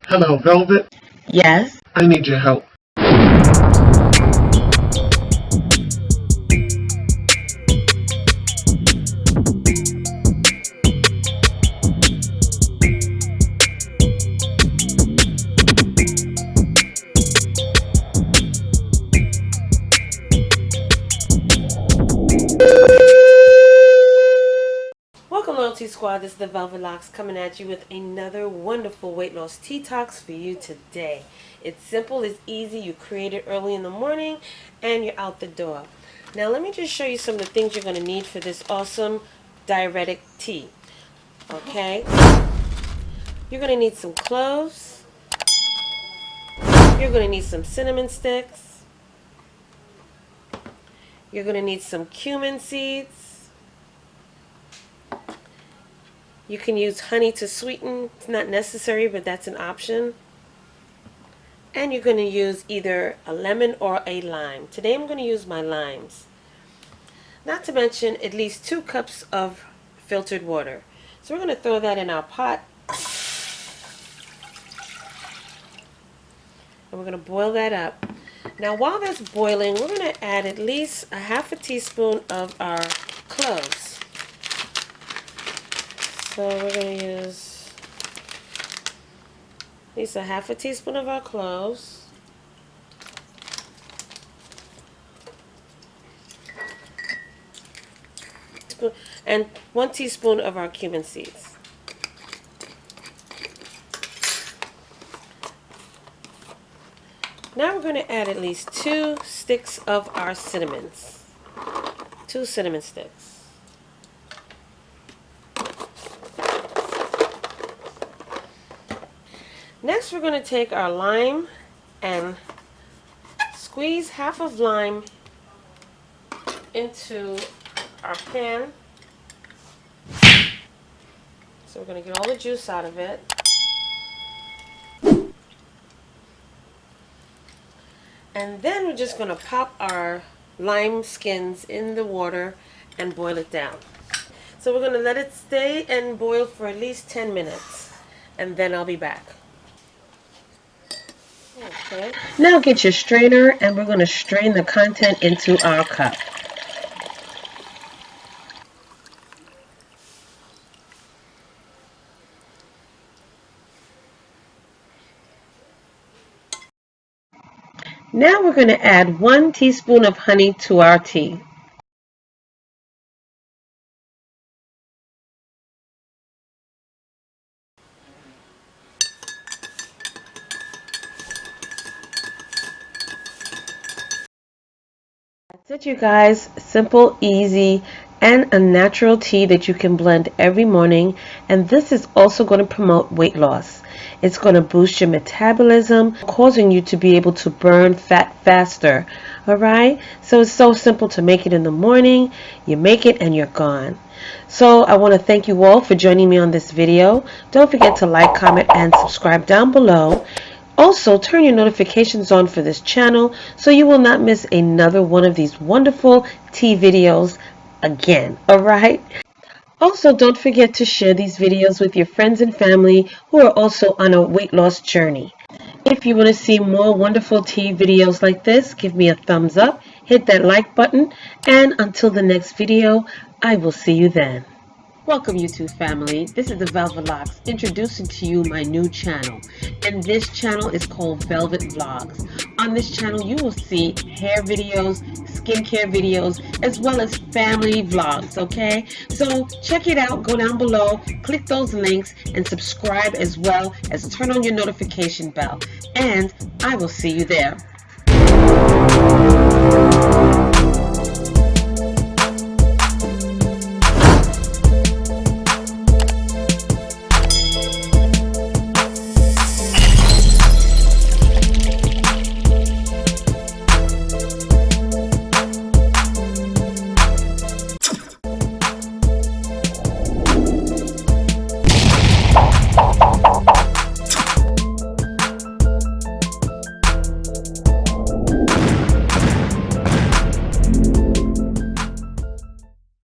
Hello, Velvet. Yes? I need your help. Welcome, Loyalty Squad. This is the Velvetlox coming at you with another wonderful weight loss tea talks for you today. It's simple, it's easy. You create it early in the morning and you're out the door. Now let me just show you some of the things you're going to need for this awesome diuretic tea. Okay? You're going to need some cloves. You're going to need some cinnamon sticks. You're going to need some cumin seeds. You can use honey to sweeten. It's not necessary, but that's an option. And you're going to use either a lemon or a lime. Today I'm going to use my limes. Not to mention at least 2 cups of filtered water. So we're going to throw that in our pot. And we're going to boil that up. Now while that's boiling, we're going to add at least a half a teaspoon of our cloves. So we're going to use at least a half a teaspoon of our cloves. And 1 teaspoon of our cumin seeds. Now we're going to add at least 2 sticks of our cinnamons. 2 cinnamon sticks. Next, we're going to take our lime and squeeze half of lime into our pan. So we're going to get all the juice out of it. And then we're just going to pop our lime skins in the water and boil it down. So we're going to let it stay and boil for at least 10 minutes. And then I'll be back. Okay. Now get your strainer and we're going to strain the content into our cup. Now we're going to add 1 teaspoon of honey to our tea. That's it, you guys. Simple, easy, and a natural tea that you can blend every morning. And this is also going to promote weight loss. It's going to boost your metabolism, causing you to be able to burn fat faster. Alright? So it's so simple to make it in the morning. You make it and you're gone. So I want to thank you all for joining me on this video. Don't forget to like, comment, and subscribe down below. Also, turn your notifications on for this channel so you will not miss another one of these wonderful tea videos again. Alright? Also, don't forget to share these videos with your friends and family who are also on a weight loss journey. If you want to see more wonderful tea videos like this, give me a thumbs up, hit that like button, and until the next video, I will see you then. Welcome, YouTube family. This is the Velvetlox introducing to you my new channel, and this channel is called Velvet Vlogs. On this channel you will see hair videos, skincare videos, as well as family vlogs. Okay, so check it out, go down below, click those links, and subscribe, as well as turn on your notification bell, and I will see you there.